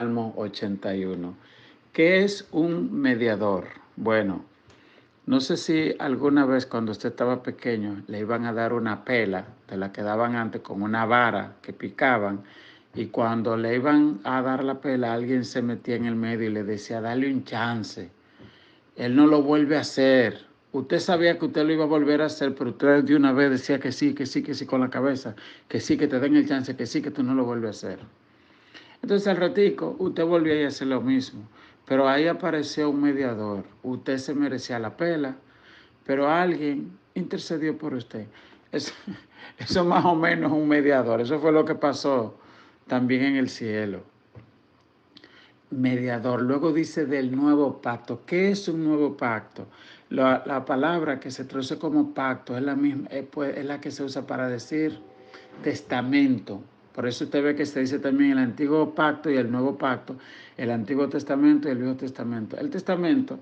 Salmo 81. ¿Qué es un mediador? Bueno, no sé si alguna vez cuando usted estaba pequeño le iban a dar una pela, de la que daban antes con una vara que picaban, y cuando le iban a dar la pela alguien se metía en el medio y le decía, dale un chance, él no lo vuelve a hacer. Usted sabía que usted lo iba a volver a hacer, pero usted de una vez decía que sí, que sí, que sí con la cabeza, que sí, que te den el chance, que sí, que tú no lo vuelves a hacer. Entonces al ratico usted volvió a hacer lo mismo, pero ahí apareció un mediador. Usted se merecía la pela, pero alguien intercedió por usted. Eso, eso más o menos es un mediador. Eso fue lo que pasó también en el cielo. Mediador. Luego dice del nuevo pacto. ¿Qué es un nuevo pacto? La palabra que se traduce como pacto es la misma, es la que se usa para decir testamento. Por eso usted ve que se dice también el antiguo pacto y el nuevo pacto, el antiguo testamento y el viejo testamento. El testamento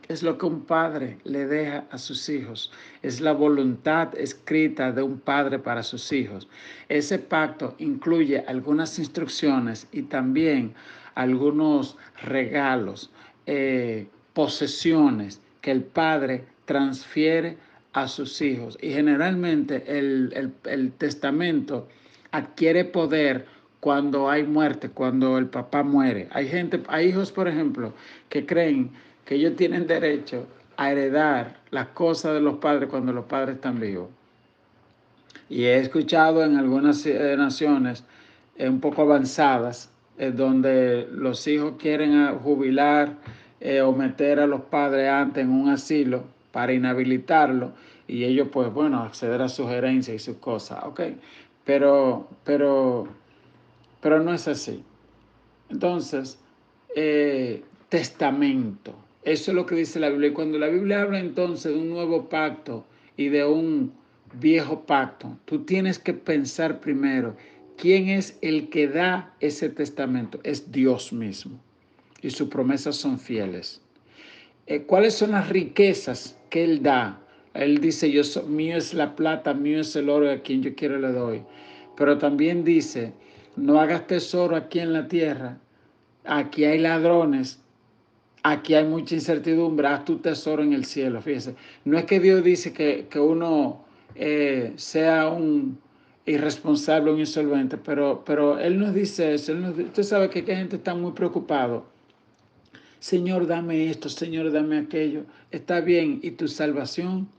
es lo que un padre le deja a sus hijos, es la voluntad escrita de un padre para sus hijos. Ese pacto incluye algunas instrucciones y también algunos regalos, posesiones que el padre transfiere a sus hijos. Y generalmente el testamento adquiere poder cuando hay muerte, cuando el papá muere. Hay hijos, por ejemplo, que creen que ellos tienen derecho a heredar las cosas de los padres cuando los padres están vivos. Y he escuchado en algunas naciones un poco avanzadas, donde los hijos quieren jubilar o meter a los padres antes en un asilo para inhabilitarlo y ellos pues bueno, acceder a sus herencias y sus cosas, ok, pero no es así. Entonces, testamento. Eso es lo que dice la Biblia. Y cuando la Biblia habla entonces de un nuevo pacto y de un viejo pacto, tú tienes que pensar primero, ¿quién es el que da ese testamento? Es Dios mismo. Y sus promesas son fieles. ¿Cuáles son las riquezas que Él da? Él dice, mío es la plata, mío es el oro, y a quien yo quiero le doy. Pero también dice, no hagas tesoro aquí en la tierra, aquí hay ladrones, aquí hay mucha incertidumbre, haz tu tesoro en el cielo. Fíjese, no es que Dios dice que uno sea un irresponsable, un insolvente, pero Él nos dice eso. Usted sabe que hay gente que está muy preocupado. Señor, dame esto, Señor, dame aquello. Está bien, ¿y tu salvación?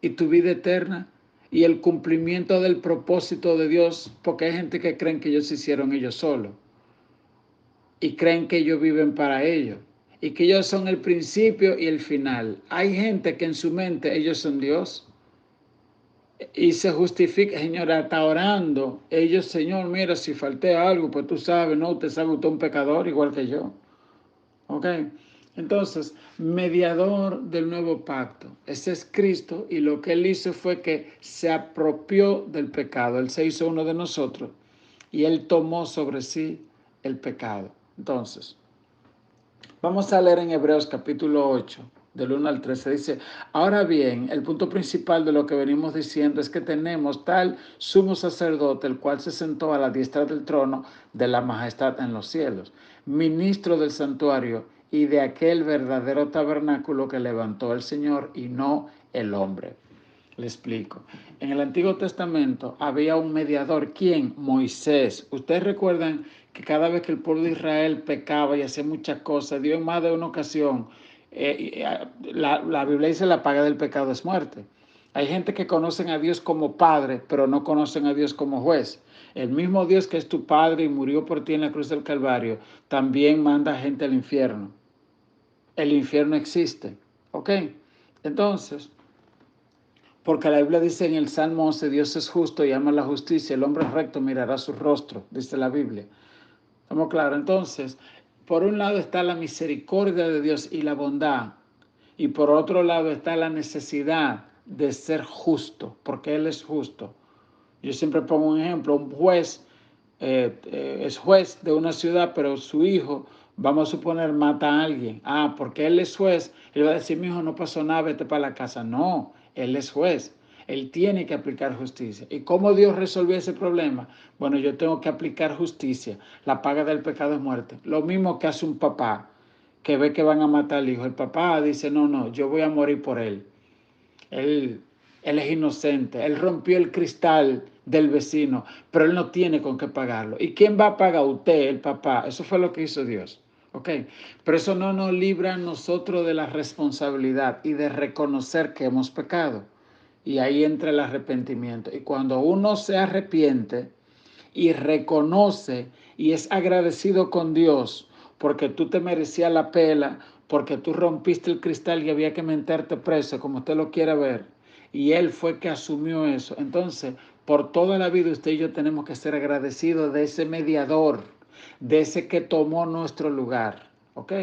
¿Y tu vida eterna? ¿Y el cumplimiento del propósito de Dios? Porque hay gente que creen que ellos se hicieron ellos solos y creen que ellos viven para ellos y que ellos son el principio y el final. Hay gente que en su mente ellos son Dios y se justifica, Señor, está orando. Ellos, Señor, mira, si falté algo, pues tú sabes, no, usted sabe, usted es un pecador igual que yo. ¿Ok? Entonces, mediador del nuevo pacto. Ese es Cristo y lo que Él hizo fue que se apropió del pecado. Él se hizo uno de nosotros y Él tomó sobre sí el pecado. Entonces, vamos a leer en Hebreos capítulo 8, del 1 al 13. Dice, ahora bien, el punto principal de lo que venimos diciendo es que tenemos tal sumo sacerdote, el cual se sentó a la diestra del trono de la majestad en los cielos, ministro del santuario y de aquel verdadero tabernáculo que levantó el Señor y no el hombre. Le explico. En el Antiguo Testamento había un mediador. ¿Quién? Moisés. Ustedes recuerdan que cada vez que el pueblo de Israel pecaba y hacía muchas cosas, Dios en más de una ocasión, la Biblia dice la paga del pecado es muerte. Hay gente que conocen a Dios como Padre, pero no conocen a Dios como juez. El mismo Dios que es tu Padre y murió por ti en la cruz del Calvario, también manda gente al infierno. El infierno existe. ¿Ok? Entonces, porque la Biblia dice en el Salmo 11, Dios es justo y ama la justicia, el hombre recto mirará su rostro, dice la Biblia. ¿Estamos claros? Entonces, por un lado está la misericordia de Dios y la bondad, y por otro lado está la necesidad de ser justo, porque Él es justo. Yo siempre pongo un ejemplo, un juez es juez de una ciudad, pero su hijo, vamos a suponer, mata a alguien. Porque él es juez, él va a decir, mi hijo, no pasó nada, vete para la casa. No, él es juez. Él tiene que aplicar justicia. ¿Y cómo Dios resolvió ese problema? Bueno, yo tengo que aplicar justicia. La paga del pecado es muerte. Lo mismo que hace un papá que ve que van a matar al hijo. El papá dice, no, no, yo voy a morir por él. Él, él es inocente. Él rompió el cristal del vecino, pero él no tiene con qué pagarlo. ¿Y quién va a pagar? Usted, el papá. Eso fue lo que hizo Dios. ¿Ok? Pero eso no nos libra a nosotros de la responsabilidad y de reconocer que hemos pecado. Y ahí entra el arrepentimiento. Y cuando uno se arrepiente y reconoce y es agradecido con Dios porque tú te merecías la pela, porque tú rompiste el cristal y había que meterte preso, como usted lo quiera ver, y Él fue que asumió eso. Entonces, por toda la vida usted y yo tenemos que ser agradecidos de ese mediador, de ese que tomó nuestro lugar, ¿ok?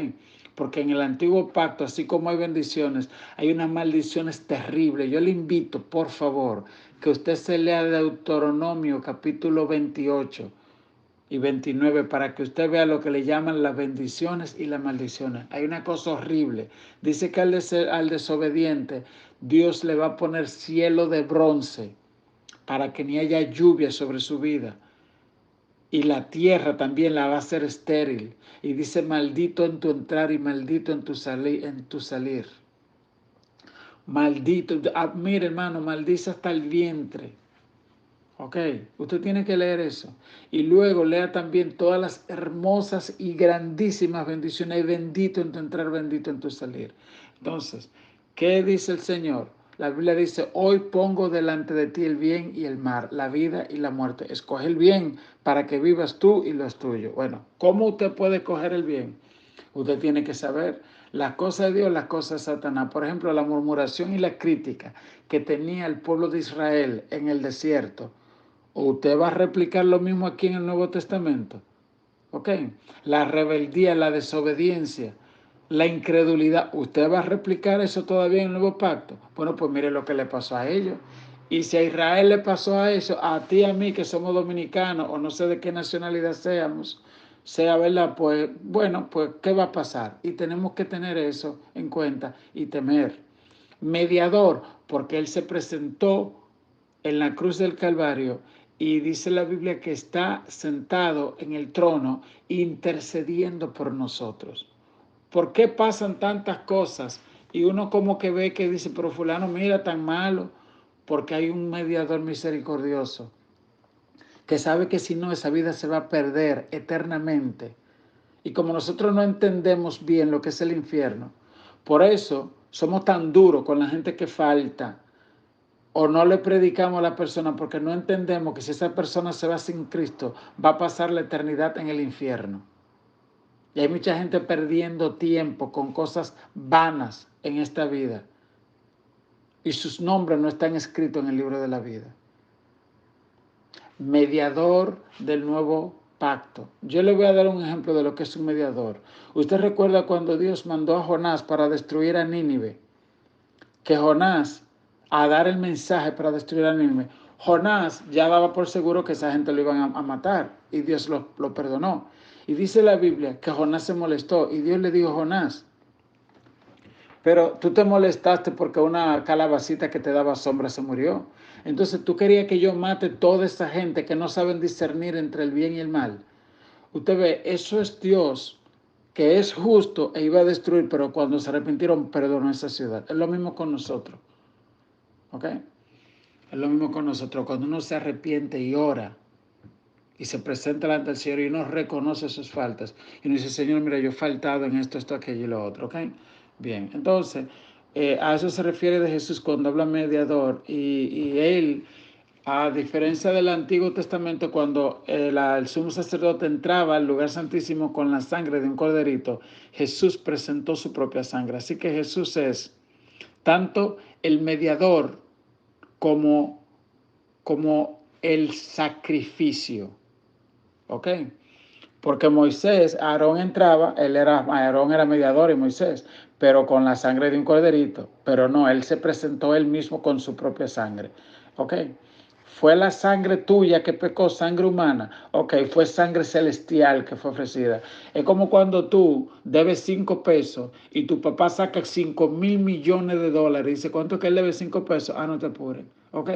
Porque en el antiguo pacto, así como hay bendiciones, hay unas maldiciones terribles. Yo le invito, por favor, que usted se lea Deuteronomio capítulo 28 y 29 para que usted vea lo que le llaman las bendiciones y las maldiciones. Hay una cosa horrible. Dice que al desobediente Dios le va a poner cielo de bronce para que ni haya lluvia sobre su vida. Y la tierra también la va a hacer estéril. Y dice, maldito en tu entrar y maldito en tu salir. Maldito. Mire, hermano, maldice hasta el vientre. Ok, usted tiene que leer eso. Y luego lea también todas las hermosas y grandísimas bendiciones. Y bendito en tu entrar, bendito en tu salir. Entonces, ¿qué dice el Señor? La Biblia dice, hoy pongo delante de ti el bien y el mal, la vida y la muerte. Escoge el bien para que vivas tú y los tuyos. Bueno, ¿cómo usted puede escoger el bien? Usted tiene que saber las cosas de Dios, las cosas de Satanás. Por ejemplo, la murmuración y la crítica que tenía el pueblo de Israel en el desierto. ¿Usted va a replicar lo mismo aquí en el Nuevo Testamento? ¿Ok? La rebeldía, la desobediencia, la incredulidad. ¿Usted va a replicar eso todavía en el Nuevo Pacto? Bueno, pues mire lo que le pasó a ellos. Y si a Israel le pasó a eso, a ti y a mí que somos dominicanos o no sé de qué nacionalidad seamos, sea verdad, pues bueno, pues ¿qué va a pasar? Y tenemos que tener eso en cuenta y temer. Mediador, porque Él se presentó en la cruz del Calvario y dice la Biblia que está sentado en el trono intercediendo por nosotros. ¿Por qué pasan tantas cosas? Y uno como que ve que dice, pero fulano mira tan malo, porque hay un mediador misericordioso que sabe que si no esa vida se va a perder eternamente. Y como nosotros no entendemos bien lo que es el infierno, por eso somos tan duros con la gente que falta, o no le predicamos a la persona porque no entendemos que si esa persona se va sin Cristo, va a pasar la eternidad en el infierno. Y hay mucha gente perdiendo tiempo con cosas vanas en esta vida. Y sus nombres no están escritos en el libro de la vida. Mediador del nuevo pacto. Yo le voy a dar un ejemplo de lo que es un mediador. Usted recuerda cuando Dios mandó a Jonás para destruir a Nínive, que Jonás, a dar el mensaje para destruir a Nínive, Jonás ya daba por seguro que esa gente lo iban a matar y Dios lo perdonó. Y dice la Biblia que Jonás se molestó y Dios le dijo, Jonás, pero tú te molestaste porque una calabacita que te daba sombra se murió. Entonces tú querías que yo mate toda esa gente que no saben discernir entre el bien y el mal. Usted ve, eso es Dios, que es justo e iba a destruir, pero cuando se arrepintieron perdonó esa ciudad. Es lo mismo con nosotros. ¿Ok? Es lo mismo con nosotros. Cuando uno se arrepiente y ora y se presenta delante del Señor y uno reconoce sus faltas y uno dice, Señor, mira, yo he faltado en esto, aquello y lo otro. ¿Ok? Bien, entonces, a eso se refiere de Jesús cuando habla mediador y Él, a diferencia del Antiguo Testamento, cuando el sumo sacerdote entraba al lugar santísimo con la sangre de un corderito, Jesús presentó su propia sangre. Así que Jesús es tanto el mediador como, como el sacrificio. ¿Ok? Porque Moisés, Aarón entraba, Aarón era mediador y Moisés, pero con la sangre de un corderito. Pero no, él se presentó él mismo con su propia sangre. ¿Ok? ¿Fue la sangre tuya que pecó, sangre humana? Ok, fue sangre celestial que fue ofrecida. Es como cuando tú debes 5 pesos y tu papá saca 5.000 millones de dólares y dice, ¿cuánto es que él debe 5 pesos? Ah, no te apures. Ok,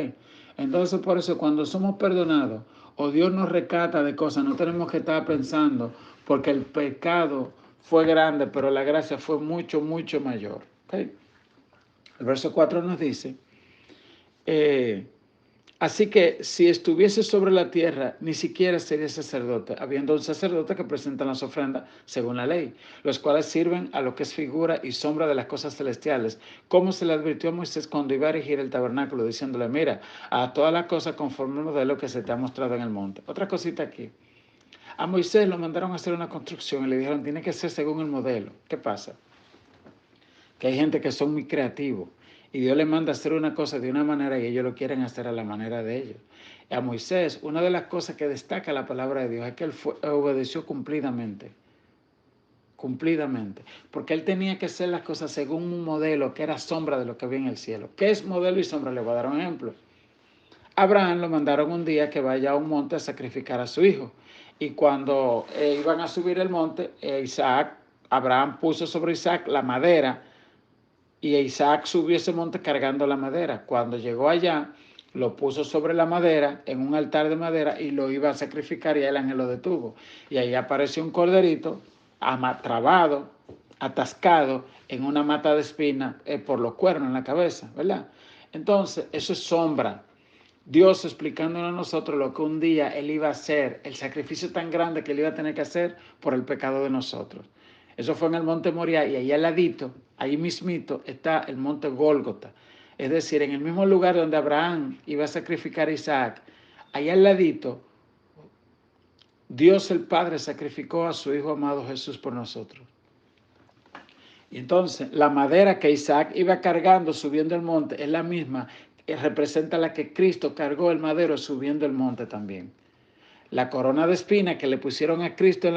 entonces por eso cuando somos perdonados o Dios nos rescata de cosas, no tenemos que estar pensando porque el pecado fue grande, pero la gracia fue mucho, mucho mayor. Okay. El verso 4 nos dice, eh, así que si estuviese sobre la tierra, ni siquiera sería sacerdote, habiendo un sacerdote que presenta las ofrendas según la ley, los cuales sirven a lo que es figura y sombra de las cosas celestiales, como se le advirtió a Moisés cuando iba a erigir el tabernáculo, diciéndole, mira, a todas las cosas conforme al modelo que se te ha mostrado en el monte. Otra cosita aquí. A Moisés lo mandaron a hacer una construcción y le dijeron, tiene que ser según el modelo. ¿Qué pasa? Que hay gente que son muy creativos y Dios les manda a hacer una cosa de una manera y ellos lo quieren hacer a la manera de ellos. Y a Moisés, una de las cosas que destaca la palabra de Dios es que él obedeció cumplidamente, porque él tenía que hacer las cosas según un modelo que era sombra de lo que había en el cielo. ¿Qué es modelo y sombra? Le voy a dar un ejemplo. Abraham lo mandaron un día que vaya a un monte a sacrificar a su hijo. Y cuando iban a subir el monte, Abraham puso sobre Isaac la madera y Isaac subió ese monte cargando la madera. Cuando llegó allá, lo puso sobre la madera, en un altar de madera, y lo iba a sacrificar y el ángel lo detuvo. Y ahí apareció un corderito trabado, atascado en una mata de espina por los cuernos en la cabeza, ¿verdad? Entonces, eso es sombra. Dios explicándonos a nosotros lo que un día Él iba a hacer, el sacrificio tan grande que Él iba a tener que hacer por el pecado de nosotros. Eso fue en el monte Moriah y ahí al ladito, ahí mismito, está el monte Gólgota. Es decir, en el mismo lugar donde Abraham iba a sacrificar a Isaac, ahí al ladito, Dios el Padre sacrificó a su Hijo amado Jesús por nosotros. Y entonces la madera que Isaac iba cargando subiendo el monte es la misma que representa la que Cristo cargó el madero subiendo el monte también. La corona de espina que le pusieron a Cristo en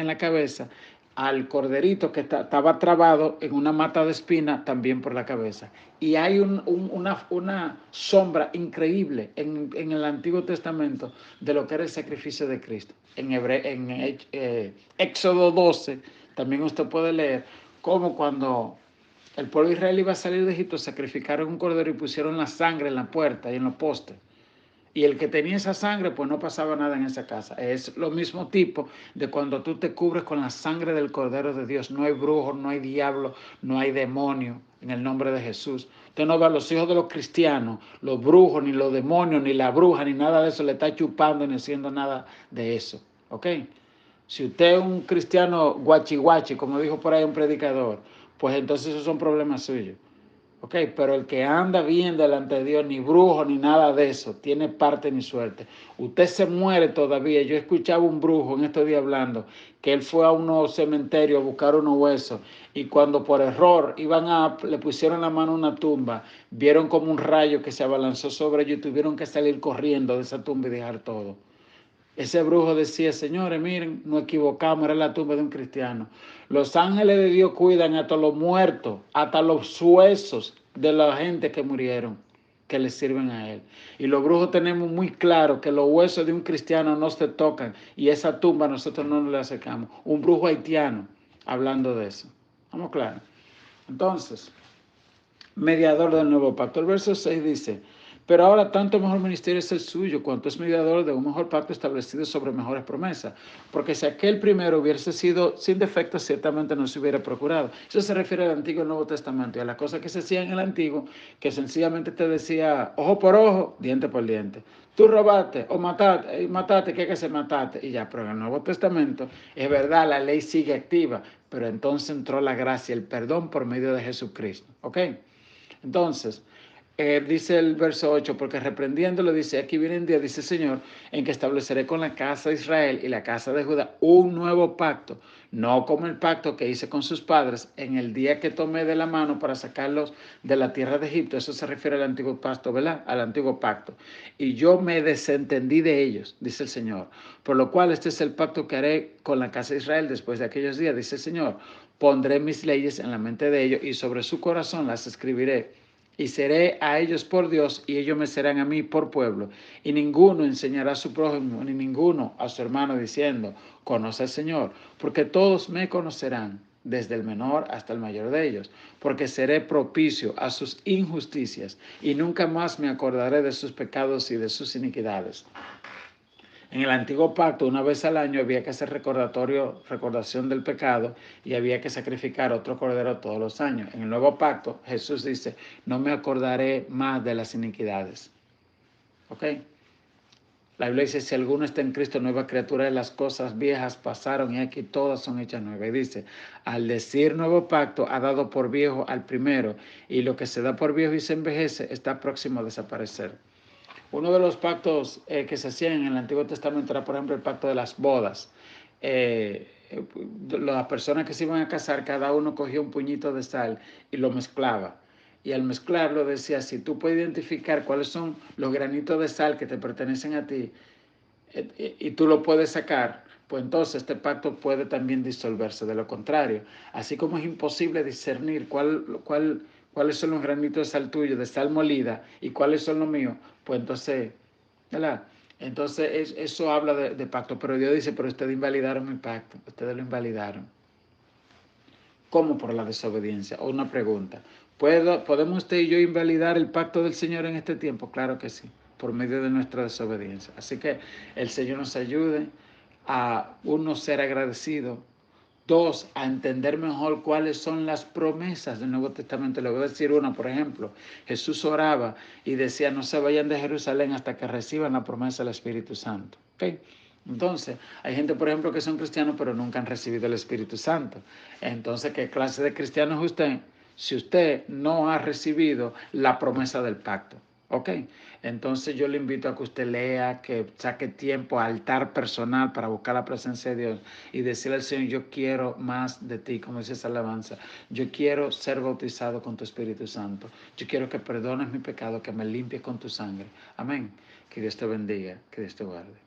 la cabeza, al corderito que estaba trabado en una mata de espina también por la cabeza. Y hay una sombra increíble en el Antiguo Testamento de lo que era el sacrificio de Cristo. En Éxodo 12 también usted puede leer cómo cuando el pueblo de Israel iba a salir de Egipto, sacrificaron un cordero y pusieron la sangre en la puerta y en los postes. Y el que tenía esa sangre, pues no pasaba nada en esa casa. Es lo mismo tipo de cuando tú te cubres con la sangre del Cordero de Dios. No hay brujo, no hay diablo, no hay demonio en el nombre de Jesús. Usted no ve a los hijos de los cristianos, los brujos, ni los demonios, ni la bruja, ni nada de eso le está chupando ni haciendo nada de eso. ¿Ok? Si usted es un cristiano guachi guachi, como dijo por ahí un predicador, pues entonces esos son problemas suyos. Ok, pero el que anda bien delante de Dios, ni brujo, ni nada de eso, tiene parte ni suerte. Usted se muere todavía. Yo escuchaba un brujo en estos días hablando que él fue a unos cementerios a buscar unos huesos y cuando por error le pusieron la mano a una tumba, vieron como un rayo que se abalanzó sobre ellos y tuvieron que salir corriendo de esa tumba y dejar todo. Ese brujo decía, señores, miren, no equivocamos, era la tumba de un cristiano. Los ángeles de Dios cuidan hasta los muertos, hasta los huesos de la gente que murieron, que le sirven a él. Y los brujos tenemos muy claro que los huesos de un cristiano no se tocan y esa tumba nosotros no nos la acercamos. Un brujo haitiano hablando de eso. ¿Vamos claro? Entonces, mediador del nuevo pacto. El verso 6 dice, pero ahora tanto mejor ministerio es el suyo, cuanto es mediador de un mejor pacto establecido sobre mejores promesas. Porque si aquel primero hubiese sido sin defecto, ciertamente no se hubiera procurado. Eso se refiere al Antiguo y al Nuevo Testamento y a las cosas que se hacían en el Antiguo, que sencillamente te decía ojo por ojo, diente por diente. Tú robaste o mataste, ¿qué hay que hacer? Mataste. Y ya, pero en el Nuevo Testamento, es verdad, la ley sigue activa, pero entonces entró la gracia, el perdón por medio de Jesucristo. ¿Ok? Entonces, dice el verso 8, porque reprendiéndolo dice, aquí viene un día, dice el Señor, en que estableceré con la casa de Israel y la casa de Judá un nuevo pacto, no como el pacto que hice con sus padres en el día que tomé de la mano para sacarlos de la tierra de Egipto. Eso se refiere al antiguo pacto, ¿verdad? Al antiguo pacto. Y yo me desentendí de ellos, dice el Señor. Por lo cual este es el pacto que haré con la casa de Israel después de aquellos días, dice el Señor. Pondré mis leyes en la mente de ellos y sobre su corazón las escribiré y seré a ellos por Dios, y ellos me serán a mí por pueblo. Y ninguno enseñará a su prójimo, ni ninguno a su hermano, diciendo, conoce al Señor, porque todos me conocerán, desde el menor hasta el mayor de ellos, porque seré propicio a sus injusticias, y nunca más me acordaré de sus pecados y de sus iniquidades. En el antiguo pacto, una vez al año había que hacer recordación del pecado y había que sacrificar otro cordero todos los años. En el nuevo pacto, Jesús dice, no me acordaré más de las iniquidades. ¿Ok? La Biblia dice, si alguno está en Cristo, nueva criatura, las cosas viejas pasaron y aquí todas son hechas nuevas. Y dice, al decir nuevo pacto, ha dado por viejo al primero, y lo que se da por viejo y se envejece está próximo a desaparecer. Uno de los pactos que se hacían en el Antiguo Testamento era, por ejemplo, el pacto de las bodas. Eh, las personas que se iban a casar, cada uno cogía un puñito de sal y lo mezclaba. Y al mezclarlo decía, si tú puedes identificar cuáles son los granitos de sal que te pertenecen a ti y tú lo puedes sacar, pues entonces este pacto puede también disolverse. De lo contrario, así como es imposible discernir cuáles son los granitos de sal tuyo, de sal molida, y cuáles son los míos, pues entonces, ¿verdad? Entonces eso habla de pacto, pero Dios dice, pero ustedes invalidaron mi pacto, ustedes lo invalidaron. ¿Cómo por la desobediencia? O una pregunta, ¿podemos usted y yo invalidar el pacto del Señor en este tiempo? Claro que sí, por medio de nuestra desobediencia. Así que el Señor nos ayude a, uno, ser agradecido, dos, a entender mejor cuáles son las promesas del Nuevo Testamento. Le voy a decir una, por ejemplo, Jesús oraba y decía, no se vayan de Jerusalén hasta que reciban la promesa del Espíritu Santo. ¿Okay? Entonces, hay gente, por ejemplo, que son cristianos, pero nunca han recibido el Espíritu Santo. Entonces, ¿qué clase de cristiano es usted si usted no ha recibido la promesa del pacto? ¿Ok? Entonces yo le invito a que usted lea, que saque tiempo, altar personal para buscar la presencia de Dios y decirle al Señor, yo quiero más de ti, como dice esa alabanza. Yo quiero ser bautizado con tu Espíritu Santo. Yo quiero que perdones mi pecado, que me limpies con tu sangre. Amén. Que Dios te bendiga, que Dios te guarde.